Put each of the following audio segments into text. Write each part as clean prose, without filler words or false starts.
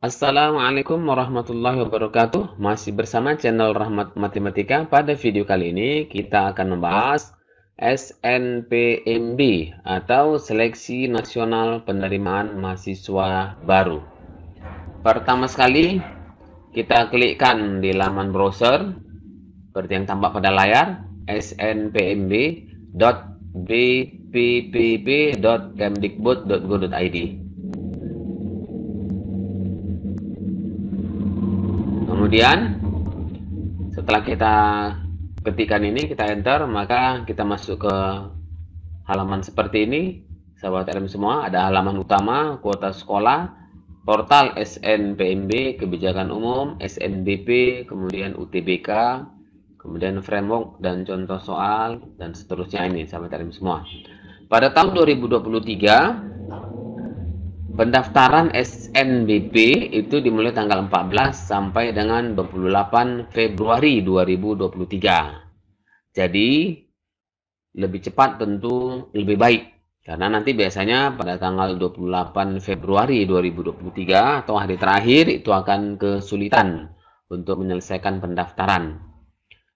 Assalamualaikum warahmatullahi wabarakatuh. Masih bersama channel Rahmat Matematika. Pada video kali ini kita akan membahas SNPMB atau Seleksi Nasional Penerimaan Mahasiswa Baru. Pertama sekali kita klikkan di laman browser seperti yang tampak pada layar snpmb.bppp.kemdikbud.go.id. Kemudian setelah kita ketikkan ini, kita enter, maka kita masuk ke halaman seperti ini. Sahabat RM semua, ada halaman utama, kuota sekolah, portal SNPMB, kebijakan umum, SNBP, kemudian UTBK, kemudian framework dan contoh soal, dan seterusnya ini, sahabat RM semua. Pada tahun 2023, pendaftaran SNBP itu dimulai tanggal 14 sampai dengan 28 Februari 2023. Jadi, lebih cepat tentu lebih baik. Karena nanti biasanya pada tanggal 28 Februari 2023 atau hari terakhir itu akan kesulitan untuk menyelesaikan pendaftaran.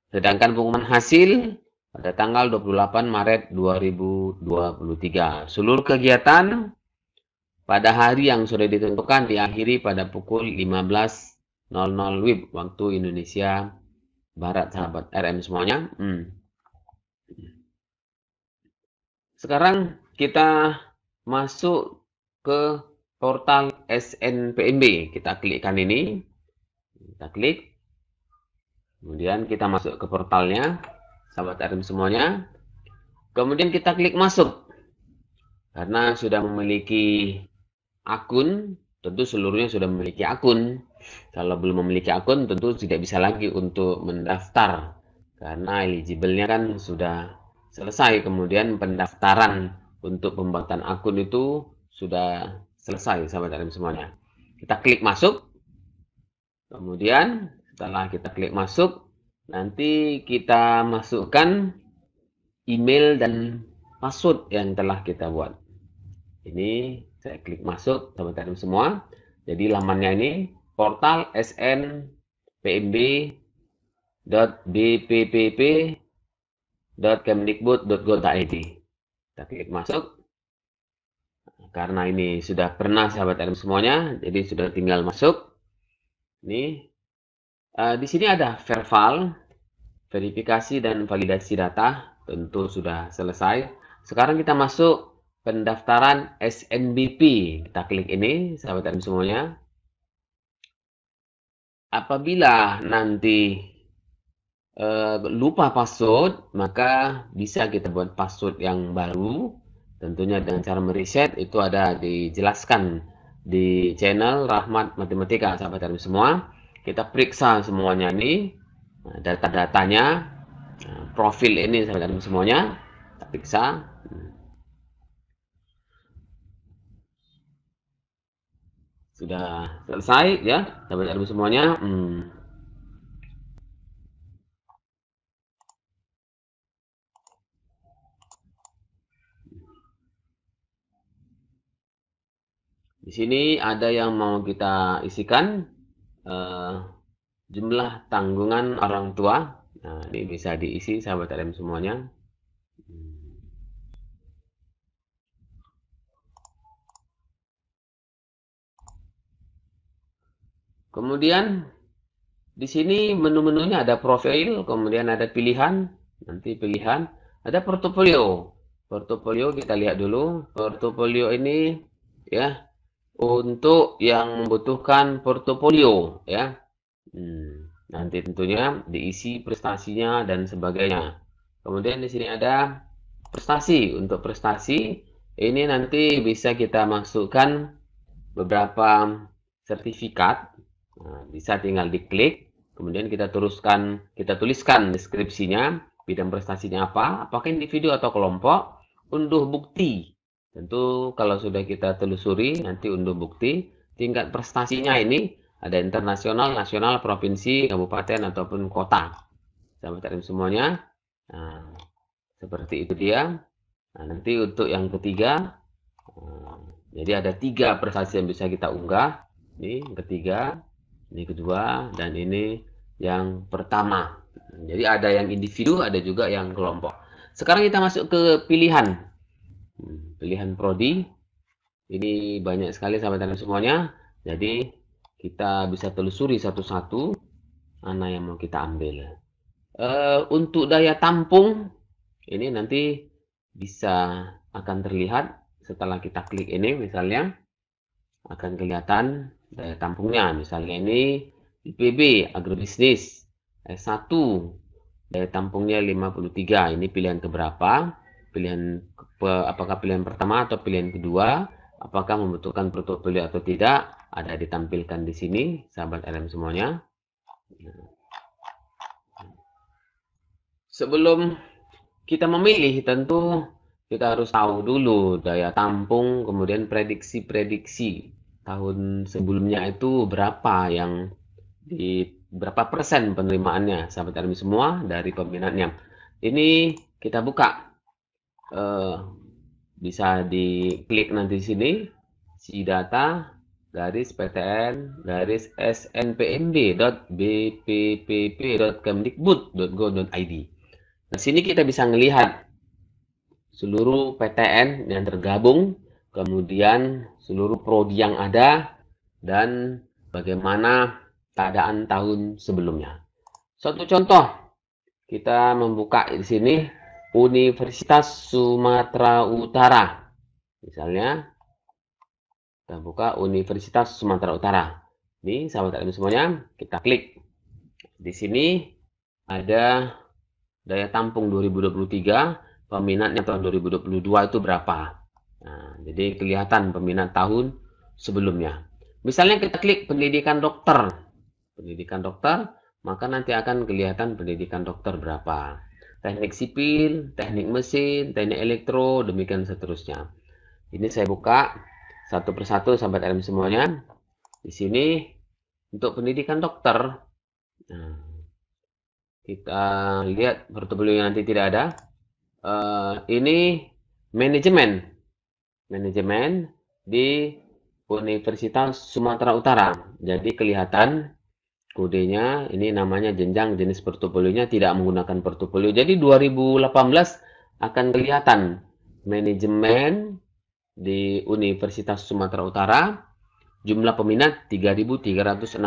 Sedangkan pengumuman hasil pada tanggal 28 Maret 2023. Seluruh kegiatan pada hari yang sudah ditentukan diakhiri pada pukul 15.00 WIB waktu Indonesia Barat, sahabat RM semuanya. Sekarang kita masuk ke portal SNPMB. Kita klikkan ini. Kita klik. Kemudian kita masuk ke portalnya, sahabat RM semuanya. Kemudian kita klik masuk. Karena sudah memiliki akun, tentu seluruhnya sudah memiliki akun. Kalau belum memiliki akun, tentu tidak bisa lagi untuk mendaftar. Karena eligible-nya kan sudah selesai. Kemudian pendaftaran untuk pembuatan akun itu sudah selesai, sahabat RM semuanya. Kita klik masuk. Kemudian setelah kita klik masuk, nanti kita masukkan email dan password yang telah kita buat. Ini saya klik masuk, sahabat RM semua. Jadi lamannya ini portal snpmb.bppp.kemdikbud.go.id. Kita klik masuk. Karena ini sudah pernah, sahabat RM semuanya, jadi sudah tinggal masuk. Ini di sini ada verbal, verifikasi dan validasi data, tentu sudah selesai. Sekarang kita masuk pendaftaran SNBP. Kita klik ini, sahabat RM semuanya. Apabila nanti lupa password, maka bisa kita buat password yang baru. Tentunya dengan cara mereset, itu ada dijelaskan di channel Rahmat Matematika, sahabat RM semua. Kita periksa semuanya ini, data-datanya, profil ini, sahabat RM semuanya. Kita periksa. Sudah selesai ya, sahabat RM semuanya. Di sini ada yang mau kita isikan, jumlah tanggungan orang tua. Nah, ini bisa diisi, sahabat RM semuanya. Kemudian di sini menu-menunya ada profil, kemudian ada pilihan, nanti pilihan, ada portofolio. Portofolio kita lihat dulu. Portofolio ini ya untuk yang membutuhkan portofolio ya. Nanti tentunya diisi prestasinya dan sebagainya. Kemudian di sini ada prestasi. Untuk prestasi ini nanti bisa kita masukkan beberapa sertifikat. Nah, bisa tinggal diklik, kemudian kita tuliskan deskripsinya, bidang prestasinya apa, apakah individu atau kelompok, unduh bukti. Tentu kalau sudah kita telusuri, nanti unduh bukti, tingkat prestasinya ini ada internasional, nasional, provinsi, kabupaten, ataupun kota. Sahabat RM semuanya. Nah, seperti itu dia. Nah, nanti untuk yang ketiga, jadi ada 3 prestasi yang bisa kita unggah. Ini yang ketiga, ini kedua, dan ini yang pertama. Jadi ada yang individu, ada juga yang kelompok. Sekarang kita masuk ke pilihan. Pilihan prodi. Ini banyak sekali sahabat dan semuanya. Jadi kita bisa telusuri satu-satu mana yang mau kita ambil. Untuk daya tampung, ini nanti bisa akan terlihat setelah kita klik ini, misalnya akan kelihatan daya tampungnya. Misalnya ini IPB, agrobisnis, S1, daya tampungnya 53. Ini pilihan keberapa? Apakah pilihan pertama atau pilihan kedua? Apakah membutuhkan portofolio atau tidak? Ada ditampilkan di sini, sahabat LM semuanya. Sebelum kita memilih, tentu kita harus tahu dulu daya tampung, kemudian prediksi-prediksi tahun sebelumnya itu berapa, yang di berapa persen penerimaannya, sahabat LM semua, dari peminatnya. Ini kita buka, bisa diklik nanti di sini, si data garis PTN garis snpmd.bppp.kemdikbud.go.id. Nah, sini kita bisa melihat seluruh PTN yang tergabung, kemudian seluruh prodi yang ada, dan bagaimana keadaan tahun sebelumnya. Suatu contoh, kita membuka di sini Universitas Sumatera Utara. Misalnya, kita buka Universitas Sumatera Utara. Ini sahabat LM semuanya, kita klik. Di sini ada daya tampung 2023, peminatnya tahun 2022 itu berapa. Nah, jadi kelihatan peminat tahun sebelumnya. Misalnya kita klik pendidikan dokter. Pendidikan dokter, maka nanti akan kelihatan pendidikan dokter berapa. Teknik sipil, teknik mesin, teknik elektro, demikian seterusnya. Ini saya buka satu persatu sahabat LM semuanya. Di sini untuk pendidikan dokter, nah, kita lihat portofolio nanti tidak ada. Ini manajemen di Universitas Sumatera Utara. Jadi kelihatan kodenya, ini namanya jenjang jenis portofolionya tidak menggunakan portofolio. Jadi 2018 akan kelihatan manajemen di Universitas Sumatera Utara, jumlah peminat 3.366,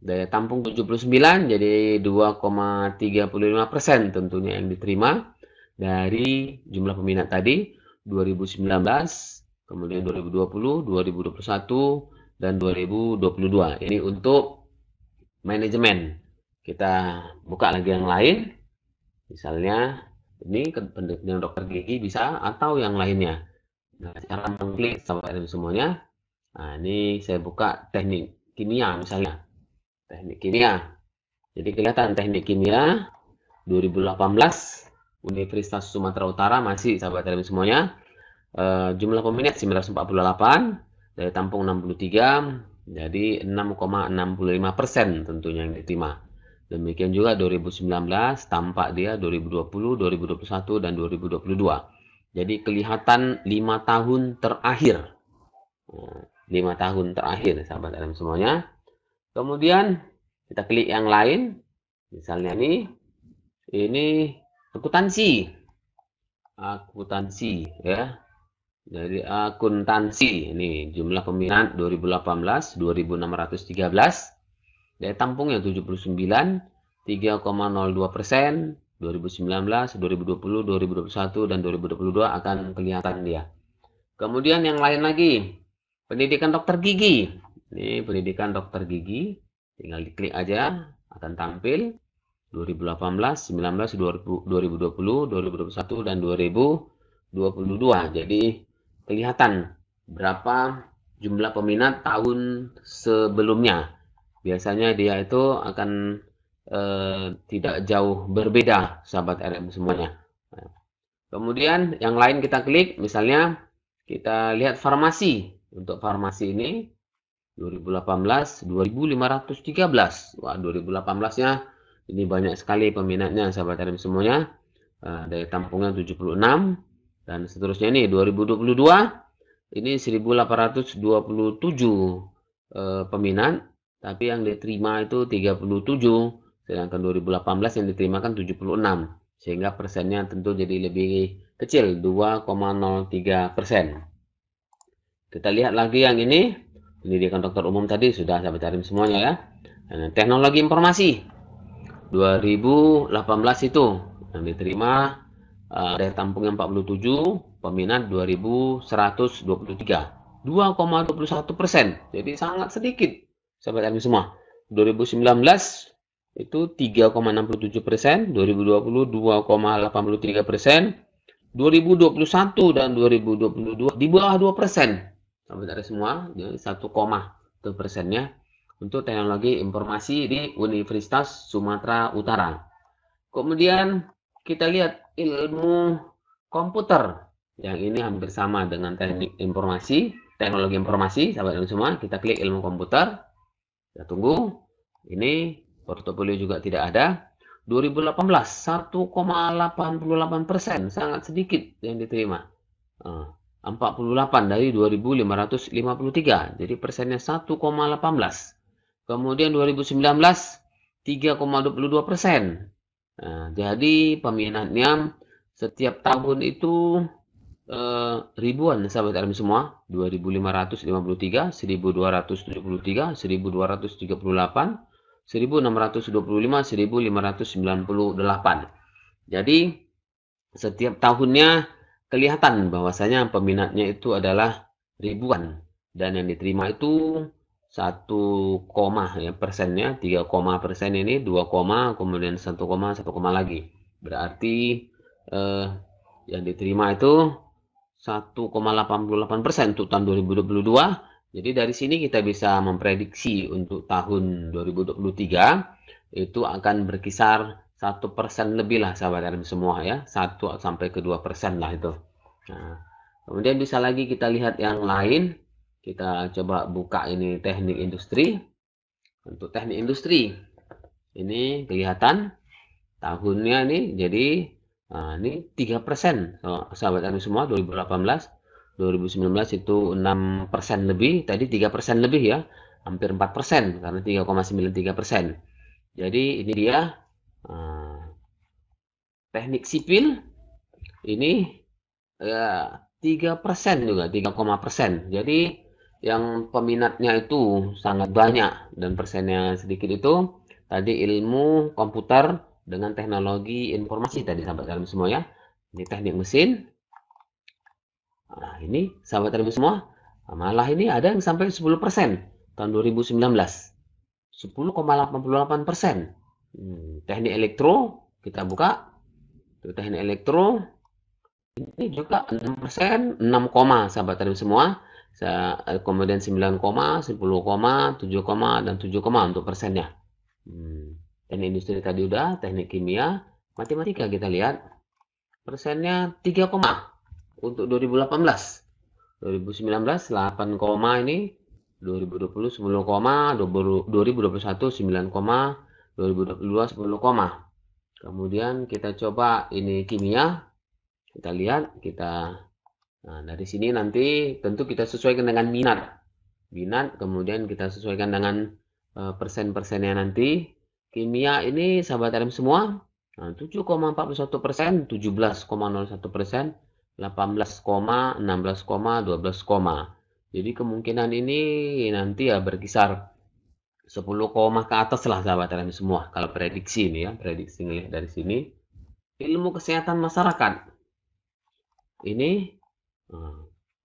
daya tampung 79, jadi 2,35% tentunya yang diterima dari jumlah peminat tadi, 2019, kemudian 2020, 2021, dan 2022. Ini untuk manajemen. Kita buka lagi yang lain. Misalnya, ini pendidikan dokter gigi bisa, atau yang lainnya. Nah, cara mengklik sahabat LM semuanya. Nah, ini saya buka teknik kimia misalnya. Teknik kimia. Jadi kelihatan teknik kimia 2018 Universitas Sumatera Utara masih sahabat LM semuanya. Jumlah peminat 948, daya tampung 63, jadi 6,65% tentunya yang diterima. Demikian juga 2019 tampak dia 2020, 2021, dan 2022. Jadi kelihatan 5 tahun terakhir. 5 tahun terakhir sahabat LM semuanya. Kemudian kita klik yang lain. Misalnya ini akuntansi. Akuntansi ya. Jadi akuntansi, ini jumlah peminat 2018 2613. Daya tampungnya 79, 3,02%. 2019, 2020, 2021, dan 2022 akan kelihatan dia. Kemudian yang lain lagi, pendidikan dokter gigi. Ini pendidikan dokter gigi, tinggal diklik aja, akan tampil 2018, 19, 2020, 2021, dan 2022. Jadi kelihatan berapa jumlah peminat tahun sebelumnya. Biasanya dia itu akan tidak jauh berbeda, sahabat RM semuanya. Nah, kemudian yang lain kita klik, misalnya kita lihat farmasi. Untuk farmasi ini 2018 2513. Wah, 2018-nya ini banyak sekali peminatnya, sahabat RM semuanya. Daya tampungnya 76 dan seterusnya. Ini 2022 ini 1827. peminat, tapi yang diterima itu 37, sedangkan 2018 yang diterima kan 76, sehingga persennya tentu jadi lebih kecil, 2,03%. Kita lihat lagi yang ini, pendidikan dokter umum tadi sudah saya bacain semuanya ya. Teknologi informasi 2018 itu yang diterima daya tampungnya 47, peminat 2123, 2,21%. Jadi sangat sedikit, sahabat admin semua. 2019 itu 3,67%, 2020 2,83%, 2021 dan 2022 di bawah 2%. Sahabat admin semua, jadi 1, persennya untuk teknologi informasi di Universitas Sumatera Utara. Kemudian kita lihat ilmu komputer. Yang ini hampir sama dengan teknik informasi, teknologi informasi, sahabat semua. Kita klik ilmu komputer. Kita tunggu. Ini portofolio juga tidak ada. 2018 1,88%, sangat sedikit yang diterima. 48 dari 2.553, jadi persennya 1,18. Kemudian 2019 3,22%. Nah, jadi peminatnya setiap tahun itu ribuan, sahabat admin semua. 2.553, 1.273, 1.238, 1.625, 1.598. Jadi setiap tahunnya kelihatan bahwasanya peminatnya itu adalah ribuan, dan yang diterima itu 1, ya persennya 3, persen ini 2, kemudian 1, 1, lagi. Berarti yang diterima itu 1,88% untuk tahun 2022. Jadi dari sini kita bisa memprediksi untuk tahun 2023 itu akan berkisar 1% lebih lah, sahabat admin semua ya, 1 sampai ke 2% lah itu. Nah, kemudian bisa lagi kita lihat yang lain. Kita coba buka ini teknik industri. Untuk teknik industri ini kelihatan tahunnya nih, jadi ini 3%, sahabat admin semua. 2018, 2019 itu 6% lebih, tadi 3% lebih ya, hampir 4%, karena 3,93%. Jadi ini dia teknik sipil, ini ya 3% juga, 3%. Jadi yang peminatnya itu sangat banyak dan persennya sedikit itu tadi ilmu komputer dengan teknologi informasi tadi, sahabat dalam semua ya. Ini teknik mesin. Nah, ini sahabat dalam semua, malah ini ada yang sampai 10% tahun 2019. 10,88%. Teknik elektro, kita buka. Teknik elektro ini juga 6%, 6, sahabat tadi semua. Kemudian 9, 10, 7, dan 7, untuk persennya. Teknik industri tadi udah, teknik kimia, matematika kita lihat. Persennya 3, untuk 2018. 2019 8, ini. 2020 10, 2021 9, 2022 10, kemudian kita coba ini kimia, kita lihat, nah dari sini nanti tentu kita sesuaikan dengan minat, kemudian kita sesuaikan dengan persen-persennya nanti. Kimia ini sahabat admin semua, 7,41%, 17,01%, 18, 16, 12, jadi kemungkinan ini nanti ya berkisar 10, ke atas lah, sahabat admin semua. Kalau prediksi ini ya, prediksi ngelihat dari sini. Ilmu kesehatan masyarakat. Ini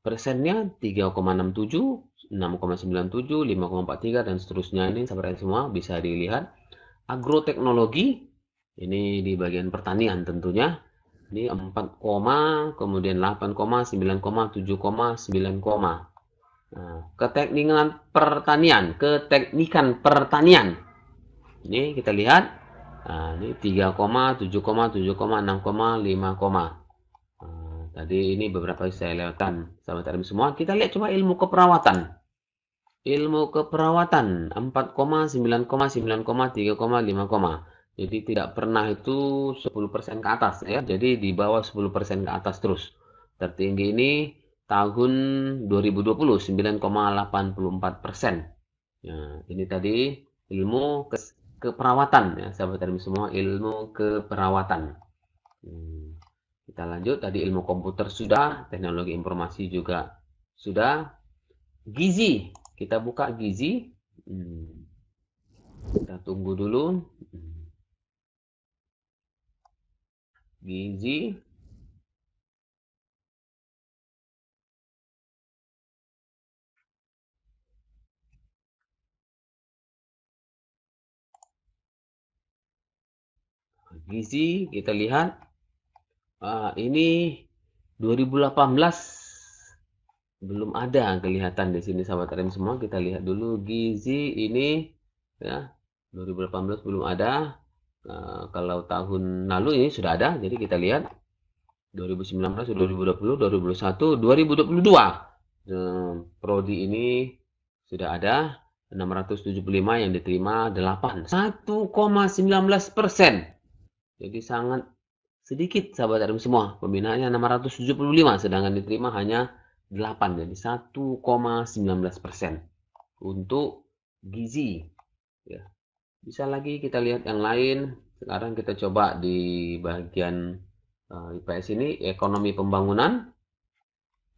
persennya 3,67, 6,97, 5,43 dan seterusnya. Ini sahabat admin semua bisa dilihat. Agroteknologi ini di bagian pertanian tentunya. Ini 4, kemudian 8, 9, 7, 9, keteknikan pertanian. Ini kita lihat. Ini 3, 7, 7, 6, 5, tadi ini beberapa saya lewatkan, sahabat admin semua. Kita lihat coba ilmu keperawatan. Ilmu keperawatan 4, 9, 9, 3, 5. Jadi tidak pernah itu 10% ke atas ya. Jadi di bawah 10% ke atas terus. Tertinggi ini tahun 2020 9,84%. Ya, ini tadi ilmu keperawatan ya, sahabat ilmu semua, ilmu keperawatan. Kita lanjut, tadi ilmu komputer sudah, teknologi informasi juga sudah. Gizi, kita buka gizi. Kita tunggu dulu. Gizi. Gizi, kita lihat. Ini 2018 belum ada kelihatan di sini sahabat RM semua. Kita lihat dulu gizi ini ya 2018 belum ada. Kalau tahun lalu ini sudah ada. Jadi kita lihat 2019, 2020, 2021, 2022. Prodi ini sudah ada 675 yang diterima 8. 1,19%. Jadi sangat sedikit sahabat RM semua. Pembinaannya 675 sedangkan diterima hanya 8. Jadi 1,19% untuk gizi. Ya. Bisa lagi kita lihat yang lain. Sekarang kita coba di bagian IPS ini ekonomi pembangunan.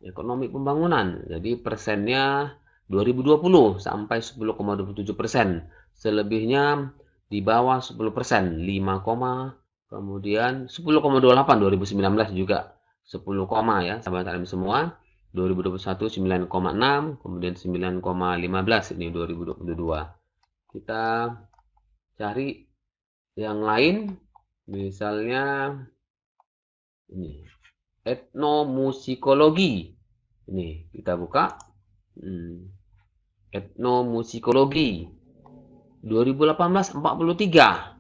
Ekonomi pembangunan. Jadi persennya 2020 sampai 10,27%. Selebihnya di bawah 10%, 5, kemudian 10,28 2019 juga 10, ya sahabat RM semua. 2021 9,6, kemudian 9,15 ini 2022. Kita cari yang lain, misalnya ini etnomusikologi. Ini kita buka. Etnomusikologi 2018 43.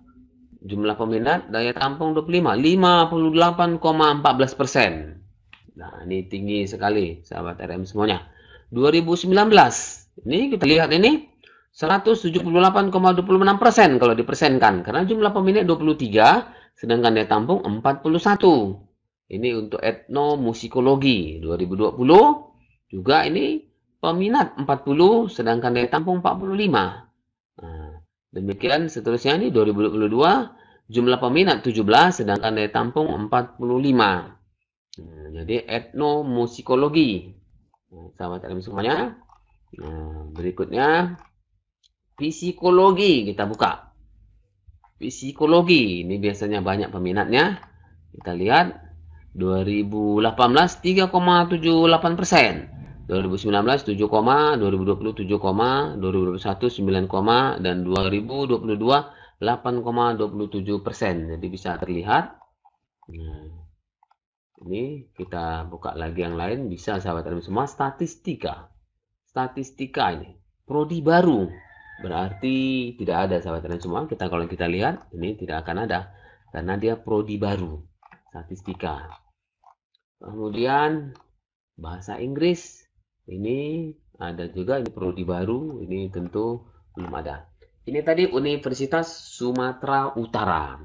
Jumlah peminat, daya tampung 25, 58,14%. Nah, ini tinggi sekali sahabat RM semuanya. 2019, ini kita lihat ini 178,26% kalau dipersenkan. Karena jumlah peminat 23, sedangkan daya tampung 41. Ini untuk etnomusikologi 2020. Juga ini peminat 40, sedangkan daya tampung 45. Nah, demikian seterusnya ini 2022. Jumlah peminat 17, sedangkan daya tampung 45. Jadi etnomusikologi. Sahabat RM semuanya. Berikutnya psikologi kita buka. Psikologi ini biasanya banyak peminatnya. Kita lihat 2018 3,78%, 2019 7, 2020 7, 2021 9, dan 2022 8,27%. Jadi bisa terlihat. Ini kita buka lagi yang lain, bisa sahabat RM semua. Statistika. Statistika ini prodi baru. Berarti tidak ada sahabat RM semua. Kalau kita lihat ini tidak akan ada karena dia prodi baru. Statistika. Kemudian bahasa Inggris. Ini ada juga, ini prodi baru. Ini tentu belum ada. Ini tadi Universitas Sumatera Utara.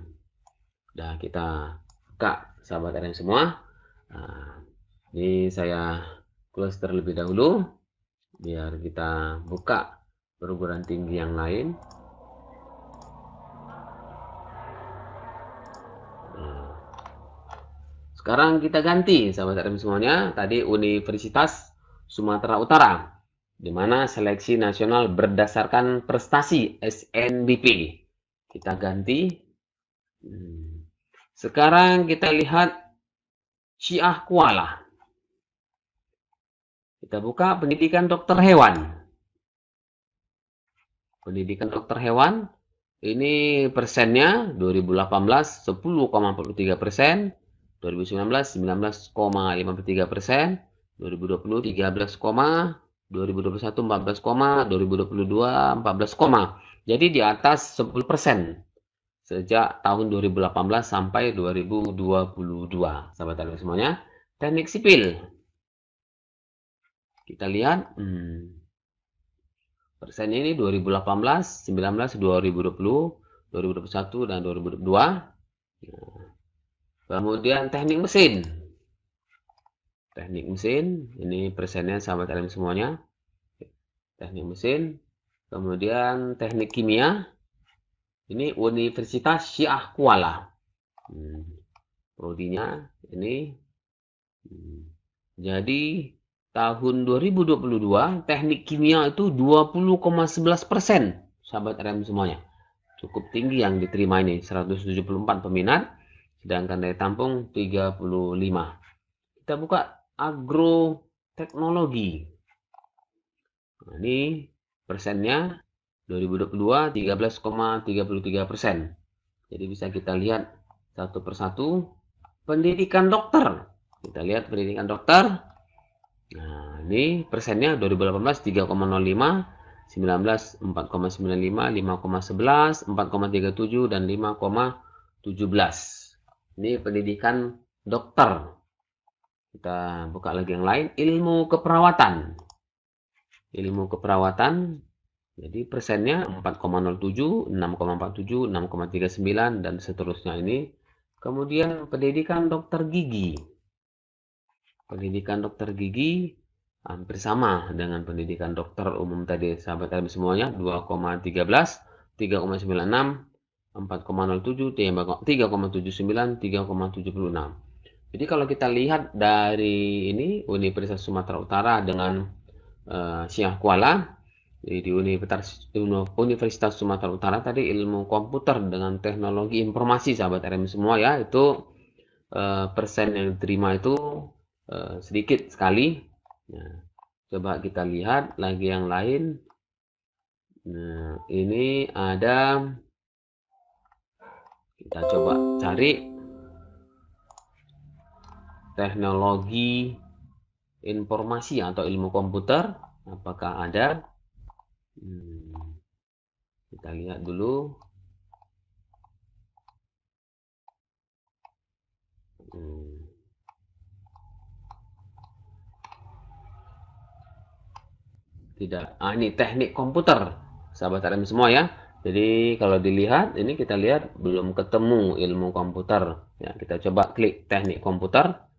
Nah, kita buka sahabat RM semua. Nah, ini saya close terlebih dahulu biar kita buka perguruan tinggi yang lain. Sekarang kita ganti sahabat RM semuanya. Tadi Universitas Sumatera Utara, di mana seleksi nasional berdasarkan prestasi SNBP. Kita ganti. Sekarang kita lihat Syiah Kuala. Kita buka pendidikan dokter hewan. Pendidikan dokter hewan. Ini persennya 2018 10,43%, 2019 19,53%, 2020 13, 2021 14, 2022 14, jadi di atas 10% sejak tahun 2018 sampai 2022. Sahabat teknik semuanya. Teknik sipil. Kita lihat persennya ini 2018, 19, 2020, 2021 dan 2022. Kemudian teknik mesin. Teknik mesin ini persennya sahabat teknik semuanya. Teknik mesin Kemudian teknik kimia, ini Universitas Syiah Kuala. Prodinya ini. Jadi tahun 2022 teknik kimia itu 20,11%, sahabat RM semuanya. Cukup tinggi yang diterima ini, 174 peminat, sedangkan daya tampung 35. Kita buka agroteknologi. Nah, ini persennya 2022 13,33%. Jadi bisa kita lihat satu persatu. Pendidikan dokter. Kita lihat pendidikan dokter. Nah, ini persennya 2018 3,05, 19 4,95, 5,11, 4,37 dan 5,17. Ini pendidikan dokter. Kita buka lagi yang lain, ilmu keperawatan. Ilmu keperawatan, jadi persennya 4,07, 6,47, 6,39 dan seterusnya ini. Kemudian pendidikan dokter gigi. Pendidikan dokter gigi hampir sama dengan pendidikan dokter umum tadi, sahabat kalian semuanya, 2,13, 3,96, 4,07, 3,79, 3,76. Jadi kalau kita lihat dari ini Universitas Sumatera Utara dengan Syiah Kuala, di Universitas Sumatera Utara tadi ilmu komputer dengan teknologi informasi, sahabat RM semua ya, itu persen yang diterima itu sedikit sekali. Nah, coba kita lihat lagi yang lain. Nah, ini ada, kita coba cari teknologi informasi atau ilmu komputer, apakah ada? Kita lihat dulu. Tidak. Ini teknik komputer, sahabat RM semua ya. Jadi kalau dilihat, ini kita lihat belum ketemu ilmu komputer. Ya, kita coba klik teknik komputer.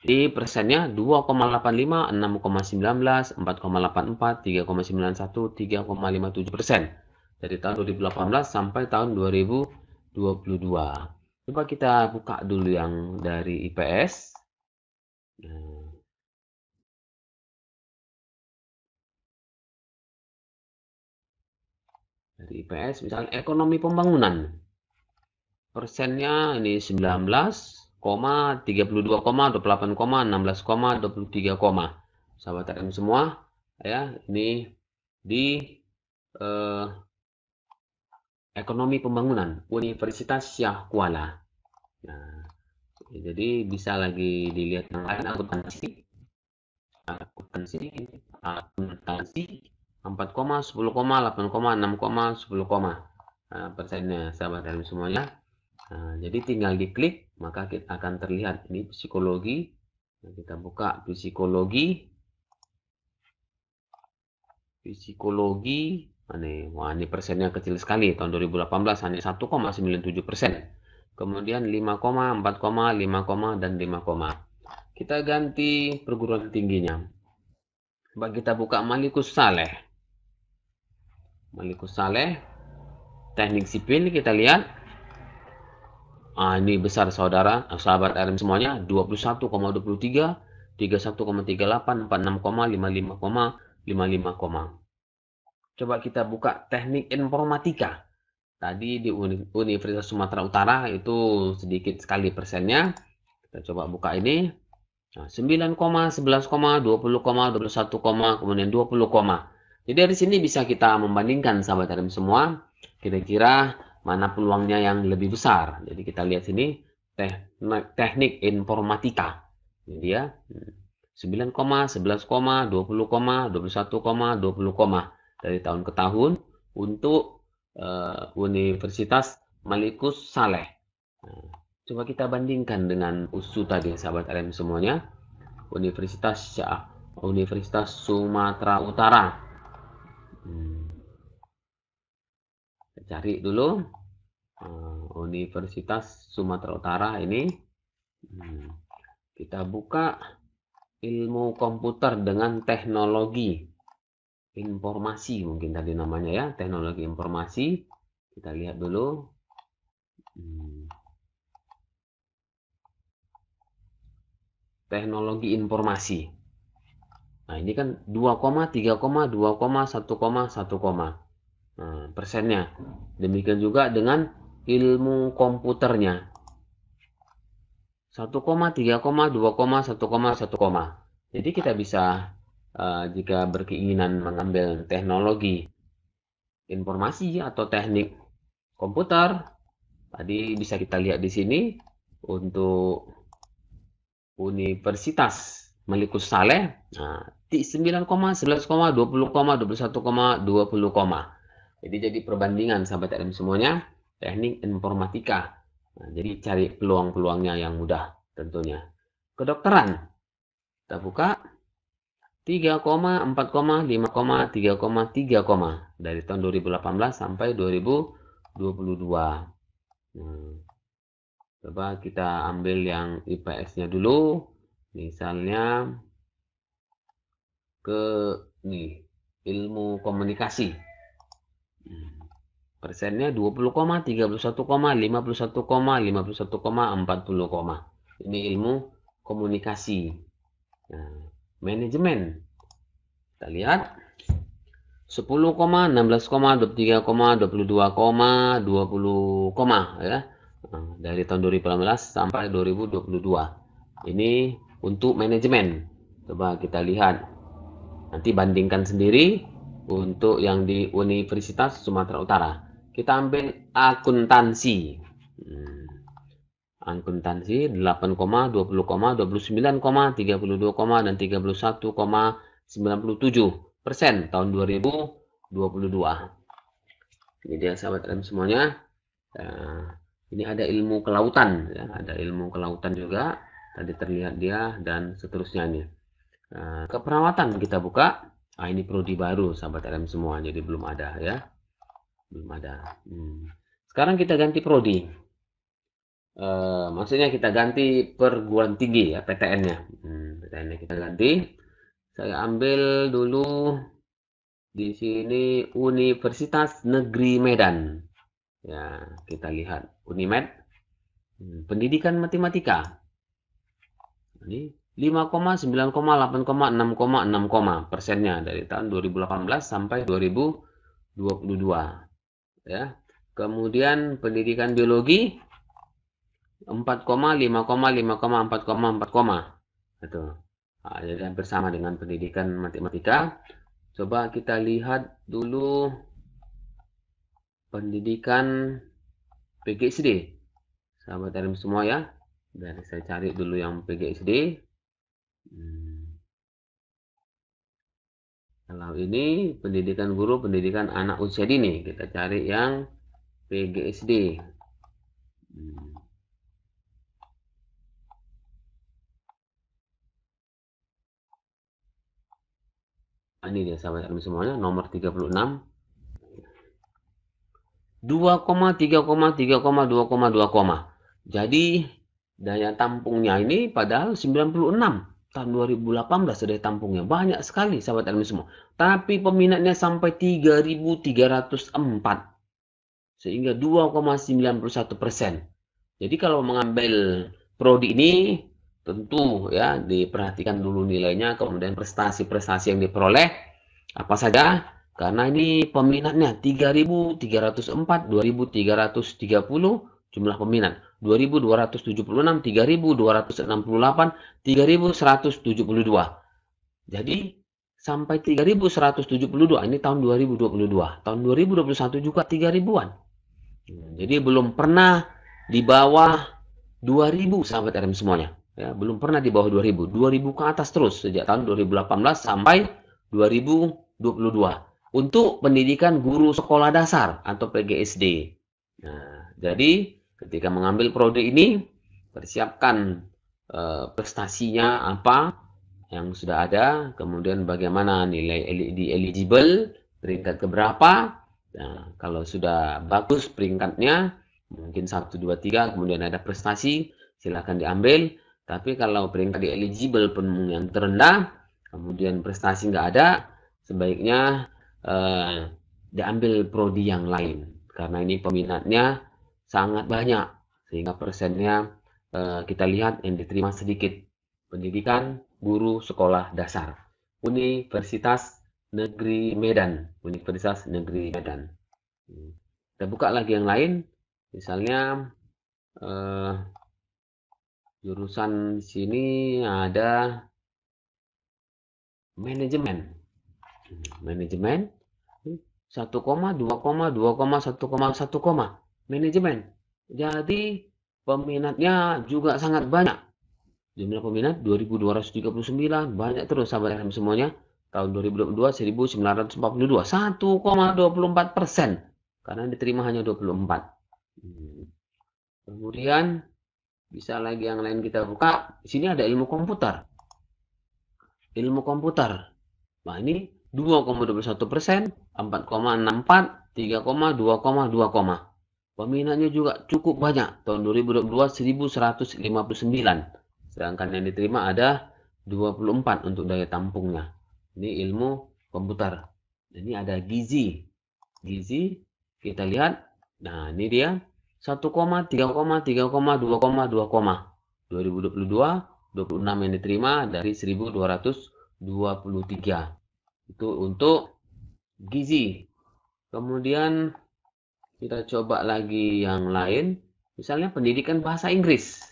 Di persennya 2,85, 6,19, 4,84, 3,91, 3,57% dari tahun 2018 sampai tahun 2022. Coba kita buka dulu yang dari IPS. Dari IPS misalnya ekonomi pembangunan. Persennya ini 19,32,28,16,23, sahabat RM semua ya, ini di ekonomi pembangunan Universitas Syiah Kuala. Nah, jadi bisa lagi dilihat yang lain, akuntansi 4, 10, 8, 6, 10, persennya, sahabat RM semuanya. Nah, jadi tinggal diklik, maka kita akan terlihat ini psikologi. Nah, kita buka psikologi. Psikologi, wah ini persennya kecil sekali. Tahun 2018 hanya 1,97%. Kemudian 5, 4, 5, dan 5. Kita ganti perguruan tingginya. Coba kita buka Malikus Saleh. Malikus Saleh, teknik sipil, kita lihat. Ini besar saudara, sahabat RM semuanya, 21,23, 31,38, 46,55, 55. Coba kita buka teknik informatika. Tadi di Universitas Sumatera Utara itu sedikit sekali persennya. Kita coba buka ini. 9, 11, 20, 21, kemudian 20. Jadi dari sini bisa kita membandingkan, sahabat RM semua, kira-kira mana peluangnya yang lebih besar. Jadi kita lihat sini teknik informatika. Ini dia 9, 11, 20, 21, 20 dari tahun ke tahun untuk Universitas Malikus Saleh. Coba kita bandingkan dengan USU tadi, sahabat RM semuanya. Universitas Sumatera Utara. Cari dulu Universitas Sumatera Utara ini. Kita buka ilmu komputer dengan teknologi. informasi mungkin tadi namanya ya, teknologi informasi. Kita lihat dulu. Teknologi informasi. Nah, ini kan 2, 3, 2, 1, 1, persennya. Demikian juga dengan ilmu komputernya. 1, 3, 2, 1, 1. Jadi kita bisa jika berkeinginan mengambil teknologi informasi atau teknik komputer, tadi bisa kita lihat di sini untuk Universitas Malikus Saleh, 9, 11, 20, 21, 20. Jadi perbandingan sahabat LM semuanya, teknik informatika. Jadi cari peluang-peluangnya yang mudah tentunya. Kedokteran, kita buka 3, 4, 5, 3, 3, dari tahun 2018 sampai 2022. Coba kita ambil yang IPS-nya dulu. Misalnya ke ilmu komunikasi. Persennya 20, 31, 51, 51, 40. Ini ilmu komunikasi. Manajemen. Kita lihat 10, 16, 23, 22, 20, ya. Dari tahun 2018 sampai 2022. Ini untuk manajemen. Coba kita lihat. Nanti bandingkan sendiri untuk yang di Universitas Sumatera Utara. Kita ambil akuntansi. Akuntansi 8, 20, 29, 32, dan 31,97% tahun 2022. Ini dia sahabat LM semuanya. Ini ada ilmu kelautan, ya. Ada ilmu kelautan juga. Tadi terlihat dia dan seterusnya nih. Keperawatan kita buka. Ini prodi baru sahabat LM semua, jadi belum ada ya. Belum ada. Sekarang kita ganti prodi. Maksudnya kita ganti perguruan tinggi ya, PTN-nya. PTN-nya kita ganti. Saya ambil dulu di sini Universitas Negeri Medan. Ya, kita lihat Unimed. Pendidikan matematika. Ini 5, 9, 8, 6, persennya dari tahun 2018 sampai 2022. Ya. Kemudian pendidikan biologi 4, 5, 5, 4, 4. Itu. Jadi hampir sama dengan pendidikan matematika. Coba kita lihat dulu pendidikan PGSD. Sahabat LM semua ya. Dan saya cari dulu yang PGSD. Kalau ini pendidikan guru, pendidikan anak usia dini. Kita cari yang PGSD. Ini dia sahabat LM semuanya, nomor 36. 2, 3, 3, 2, 2. Jadi daya tampungnya ini padahal 96. Tahun 2018 daya tampungnya banyak sekali sahabat LM semua. Tapi peminatnya sampai 3.304. Sehingga 2,91%. Jadi kalau mengambil prodi ini tentu ya diperhatikan dulu nilainya, kemudian prestasi-prestasi yang diperoleh apa saja. Karena ini peminatnya 3.304, 2.330 jumlah peminat, 2.276, 3.268, 3.172. Jadi sampai 3.172 ini tahun 2022. Tahun 2021 juga 3.000-an. Jadi belum pernah di bawah 2.000 sahabat RM semuanya. Ya, belum pernah di bawah 2.000. 2.000 ke atas terus sejak tahun 2018 sampai 2022. Untuk pendidikan guru sekolah dasar atau PGSD. Nah, jadi ketika mengambil prodi ini, persiapkan prestasinya apa yang sudah ada, kemudian bagaimana nilai di eligible, peringkat keberapa. Nah, kalau sudah bagus peringkatnya, mungkin 1, 2, 3, kemudian ada prestasi, silakan diambil. Tapi kalau peringkat di eligible pun yang terendah, kemudian prestasi nggak ada, sebaiknya diambil prodi yang lain karena ini peminatnya sangat banyak sehingga persennya kita lihat yang diterima sedikit. Pendidikan guru sekolah dasar Universitas Negeri Medan, Universitas Negeri Medan. Kita buka lagi yang lain, misalnya jurusan di sini ada manajemen. Manajemen 1, 2, 2, 1, 1, manajemen. Jadi peminatnya juga sangat banyak. Jumlah peminat 2.239, banyak terus sahabat RM semuanya. Tahun 2022 1.942, 1,24%. Karena diterima hanya 24. Kemudian bisa lagi yang lain kita buka. Di sini ada ilmu komputer. Ilmu komputer. Nah, ini 2,21%, 4,64, 3,2,2. Peminatnya juga cukup banyak. Tahun 2022 1.159. Sedangkan yang diterima ada 24 untuk daya tampungnya. Ini ilmu komputer. Ini ada gizi. Gizi kita lihat. Nah, ini dia 1, 3,2,2. 2022 26 yang diterima dari 1.223. Itu untuk gizi. Kemudian kita coba lagi yang lain. Misalnya pendidikan bahasa Inggris.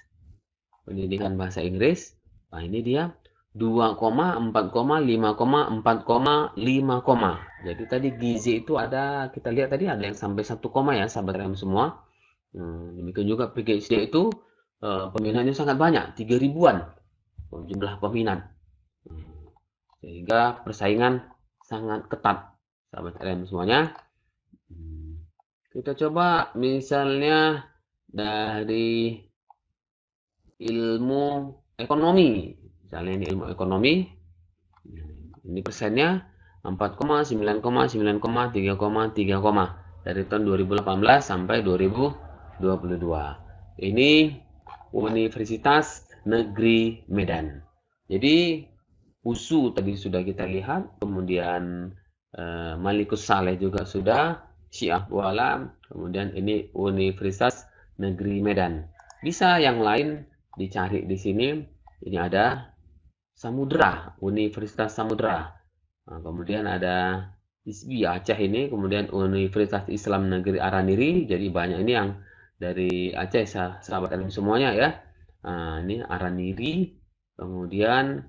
Pendidikan bahasa Inggris. Nah, ini dia 2, 4, 5, 4, 5. Jadi tadi gizi itu ada, kita lihat tadi ada yang sampai 1, ya, sahabat RM semua. Demikian juga PGSD itu peminatnya sangat banyak, 3 ribuan jumlah peminat. Sehingga persaingan sangat ketat, sahabat RM semuanya. Kita coba misalnya dari ilmu ekonomi. Misalnya ini ilmu ekonomi. Ini persennya 4, 9, 9, 3, dari tahun 2018 sampai 2022. Ini Universitas Negeri Medan. Jadi USU tadi sudah kita lihat, kemudian Malikus Saleh juga sudah, Syiah Kuala, kemudian ini Universitas Negeri Medan. Bisa yang lain dicari di sini. Ini ada Samudra, Universitas Samudra. Nah, kemudian ada ISBI Aceh ini, kemudian Universitas Islam Negeri Araniri. Jadi banyak ini yang dari Aceh, sahabat alim semuanya ya. Nah, ini Araniri, kemudian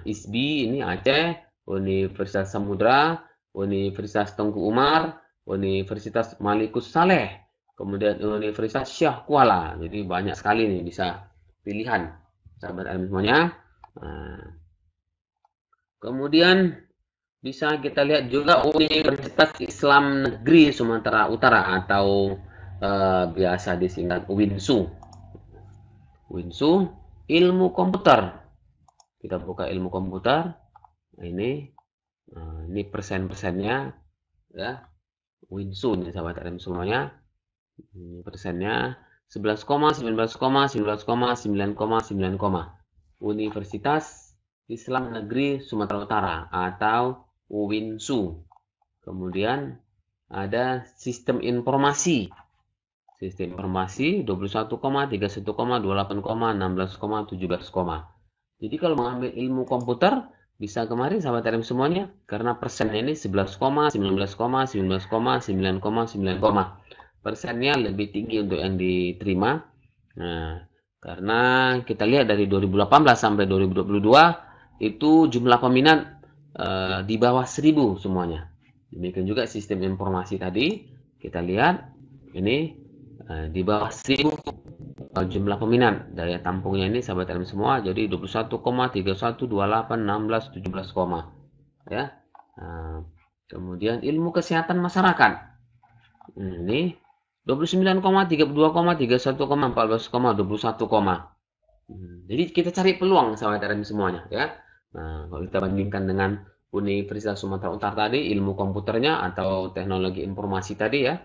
ISBI ini Aceh, Universitas Samudra, Universitas Tengku Umar, Universitas Malikus Saleh, kemudian Universitas Syah Kuala. Jadi banyak sekali nih bisa pilihan, sahabat alim semuanya. Kemudian bisa kita lihat juga Universitas Islam Negeri Sumatera Utara atau biasa disingkat UINSU. UINSU ilmu komputer. Kita buka ilmu komputer. Nah, ini persen-persennya ya. UINSU ini sahabat RM semuanya. Ini persennya 11, 19, 19, 9,9. Universitas Islam Negeri Sumatera Utara atau UINSU. Kemudian ada sistem informasi. Sistem informasi 21, 31, 28, 16, 17. Jadi kalau mengambil ilmu komputer bisa kemarin sahabat RM semuanya karena persennya ini 11, 19, 9,9. Persennya lebih tinggi untuk yang diterima. Nah, karena kita lihat dari 2018 sampai 2022 itu jumlah peminat di bawah 1.000 semuanya. Demikian juga sistem informasi tadi kita lihat ini di bawah 1.000 jumlah peminat. Daya tampungnya ini sahabat RM semua jadi 21, 31, 28, 16, 17, ya. Kemudian ilmu kesehatan masyarakat. Ini 29, 32, 31, 14, 21. Jadi kita cari peluang sahabat RM semuanya ya. Nah, kalau kita bandingkan dengan Universitas Sumatera Utara tadi, ilmu komputernya atau teknologi informasi tadi ya,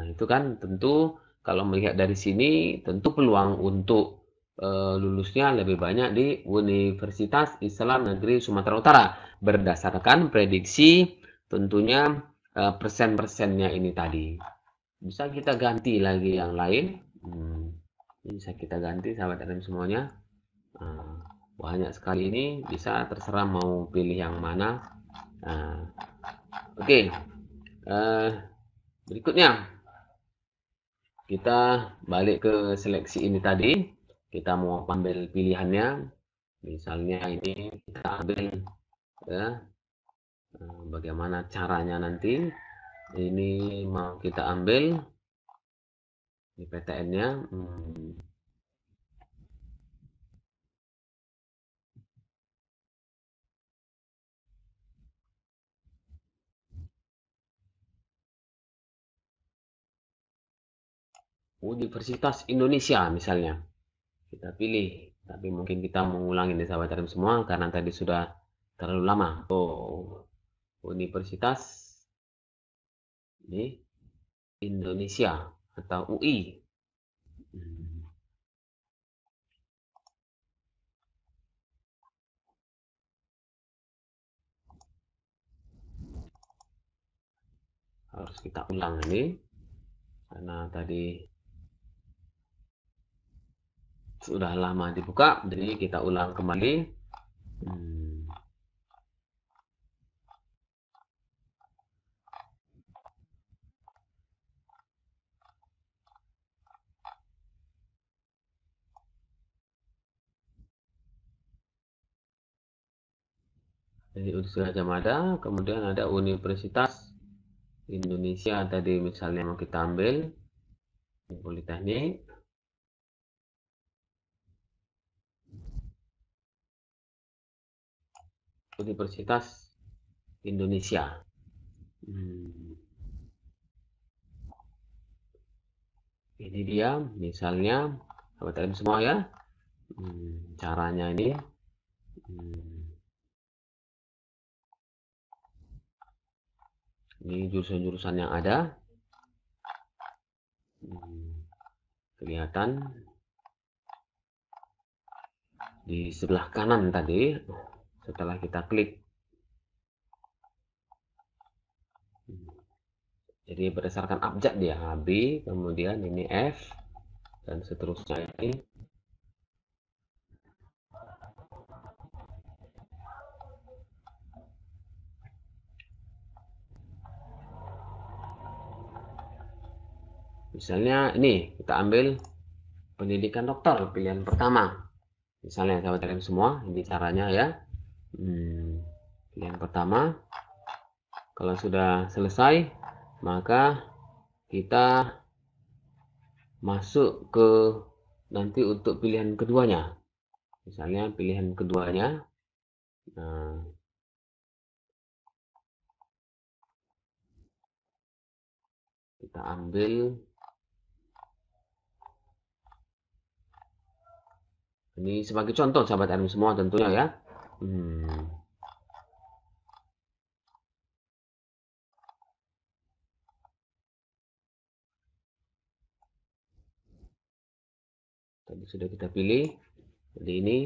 itu kan tentu kalau melihat dari sini, tentu peluang untuk lulusnya lebih banyak di Universitas Islam Negeri Sumatera Utara berdasarkan prediksi tentunya persen-persennya ini tadi. Bisa kita ganti lagi yang lain. Bisa kita ganti sahabat RM semuanya. Banyak sekali ini, bisa terserah mau pilih yang mana. Oke. Berikutnya kita balik ke seleksi ini tadi. Kita mau ambil pilihannya. Misalnya ini kita ambil ya, bagaimana caranya nanti. Ini mau kita ambil di PTN-nya. Universitas Indonesia misalnya. Kita pilih. Tapi mungkin kita mengulangi di sahabat RM semua karena tadi sudah terlalu lama. Universitas ini Indonesia atau UI. Harus kita ulang ini karena tadi sudah lama dibuka, jadi kita ulang kembali. Jadi Universitas Gadjah Mada, kemudian ada Universitas Indonesia tadi misalnya mau kita ambil Politeknik. Universitas Indonesia. Ini dia misalnya sahabat RM semua ya. Caranya ini. Ini jurusan-jurusan yang ada. Kelihatan di sebelah kanan tadi setelah kita klik. Jadi berdasarkan abjad dia B, kemudian ini F dan seterusnya ini. Misalnya ini kita ambil pendidikan dokter pilihan pertama. Misalnya sahabat kalian semua, ini caranya ya. Pilihan pertama. Kalau sudah selesai, maka kita masuk ke nanti untuk pilihan keduanya. Misalnya pilihan keduanya. Kita ambil ini sebagai contoh sahabat RM semua tentunya ya. Tadi sudah kita pilih. Jadi ini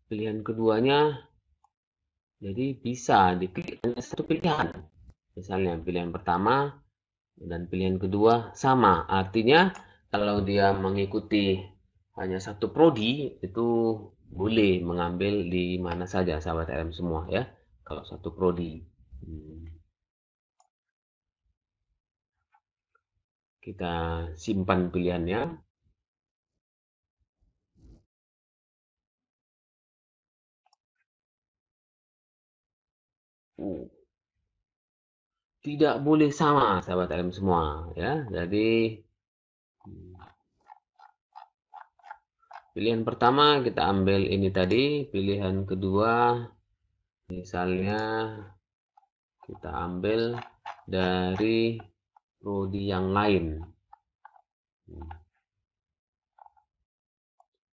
pilihan keduanya. Jadi bisa diklik hanya satu pilihan. Misalnya pilihan pertama dan pilihan kedua sama. Artinya kalau dia mengikuti hanya satu prodi itu boleh mengambil di mana saja sahabat RM semua ya. Kalau satu prodi. Kita simpan pilihannya. Tidak boleh sama sahabat RM semua ya. Jadi pilihan pertama kita ambil ini tadi, pilihan kedua misalnya kita ambil dari prodi yang lain.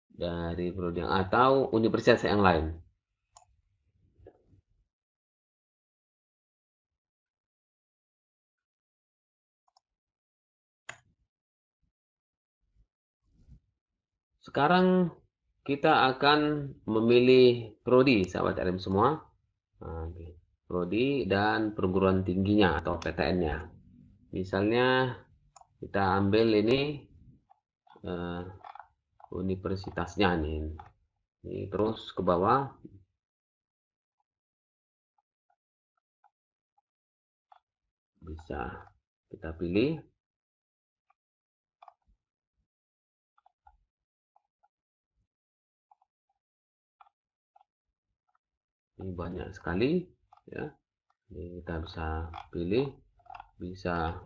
Dari prodi yang atau universitas yang lain. Sekarang kita akan memilih prodi, sahabat RM semua. Prodi dan perguruan tingginya atau PTN-nya. Misalnya kita ambil ini eh, universitasnya nih. Ini terus ke bawah bisa kita pilih. Ini banyak sekali ya. Ini kita bisa pilih, bisa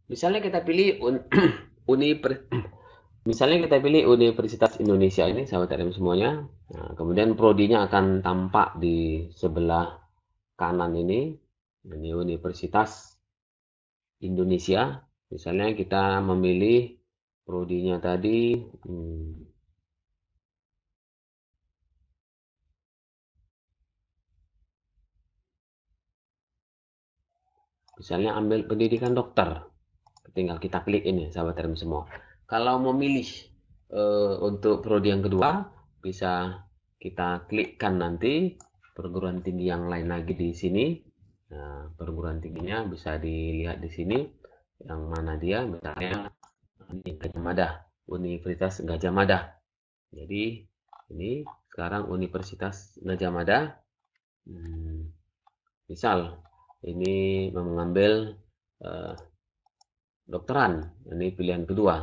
misalnya kita pilih misalnya kita pilih Universitas Indonesia ini, sahabat RM semuanya. Nah, kemudian prodinya akan tampak di sebelah kanan ini. Ini Universitas Indonesia. Misalnya kita memilih prodinya tadi, misalnya ambil pendidikan dokter. Tinggal kita klik ini, sahabat RM semua. Kalau memilih untuk prodi yang kedua, bisa kita klikkan nanti perguruan tinggi yang lain lagi di sini. Nah, perguruan tingginya bisa dilihat di sini. Yang mana dia, misalnya ini Gajah Mada, Universitas Gajah Mada. Jadi ini sekarang Universitas Gajah Mada. Misal ini mengambil eh, dokteran, ini pilihan kedua.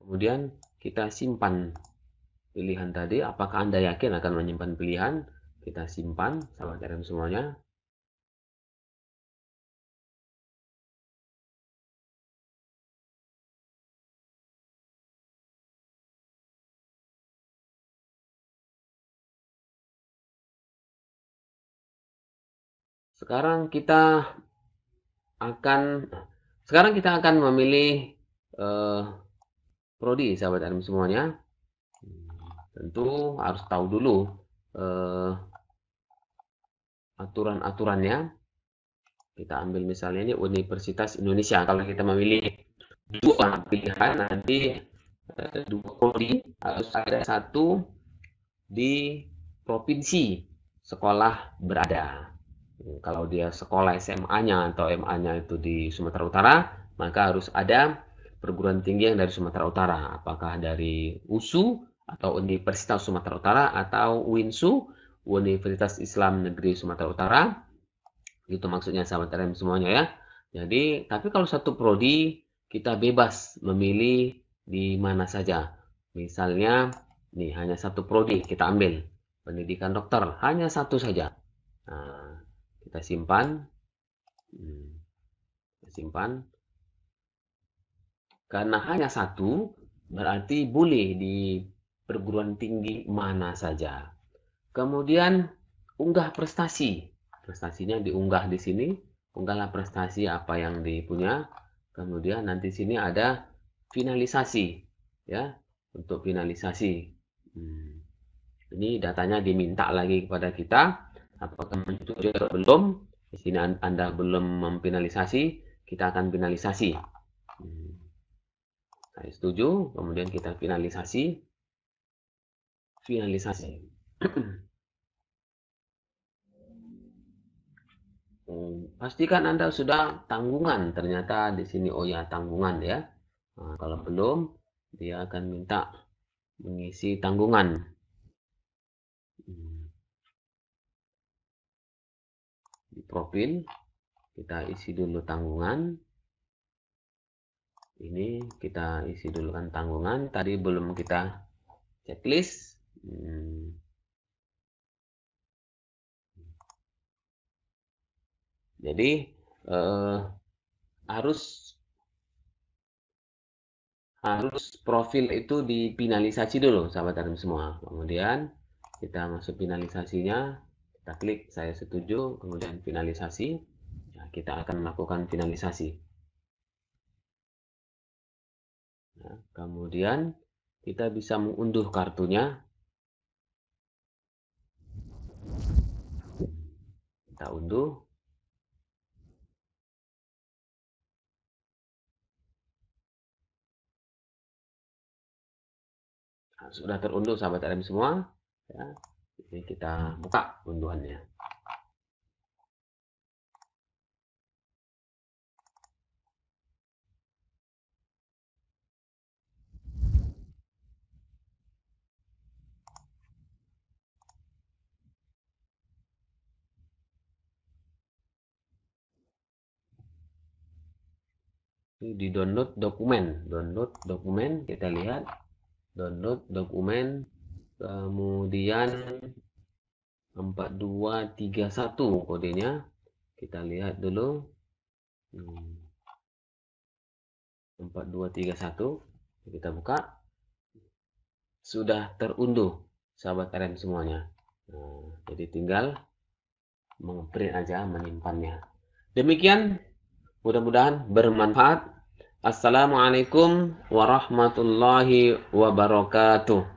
Kemudian kita simpan pilihan tadi. Apakah Anda yakin akan menyimpan pilihan? Kita simpan, sahabat RM semuanya. Sekarang kita akan memilih eh, prodi, sahabat RM semuanya. Tentu harus tahu dulu eh, aturan-aturannya. Kita ambil misalnya ini Universitas Indonesia. Kalau kita memilih dua pilihan, nanti dua prodi harus ada satu di provinsi sekolah berada. Kalau dia sekolah SMA-nya atau MA-nya itu di Sumatera Utara, maka harus ada perguruan tinggi yang dari Sumatera Utara. Apakah dari USU atau Universitas Sumatera Utara atau UINSU, Universitas Islam Negeri Sumatera Utara. Itu maksudnya, sahabat RM semuanya ya. Jadi, tapi kalau satu prodi kita bebas memilih di mana saja. Misalnya, nih hanya satu prodi kita ambil pendidikan dokter, hanya satu saja. Nah, kita simpan, kita simpan. Karena hanya satu, berarti boleh di perguruan tinggi mana saja. Kemudian unggah prestasi. Prestasinya diunggah di sini. Unggahlah prestasi apa yang dipunya. Kemudian nanti sini ada finalisasi, ya, untuk finalisasi. Ini datanya diminta lagi kepada kita. Apakah menyetujui atau belum? Di sini Anda belum memfinalisasi, kita akan finalisasi. Saya setuju, kemudian kita finalisasi. Finalisasi. Pastikan Anda sudah tanggungan. Ternyata di sini oh ya tanggungan ya. Nah, kalau belum, dia akan minta mengisi tanggungan. Di profil kita isi dulu tanggungan. Ini kita isi dulu kan tanggungan. Tadi belum kita checklist. Jadi harus profil itu dipinalisasi dulu, sahabat RM semua. Kemudian kita masuk finalisasinya, kita klik saya setuju, kemudian finalisasi. Ya, kita akan melakukan finalisasi. Nah, kemudian kita bisa mengunduh kartunya. Kita unduh. Nah, sudah terunduh sahabat RM semua. Ya, jadi kita buka unduhannya. Di download dokumen kita lihat download dokumen, kemudian 4231 kodenya, kita lihat dulu. 4231 kita buka, sudah terunduh sahabat RM semuanya. Nah, jadi tinggal mengprint aja, menyimpannya. Demikian, mudah-mudahan bermanfaat. Assalamualaikum warahmatullahi wabarakatuh.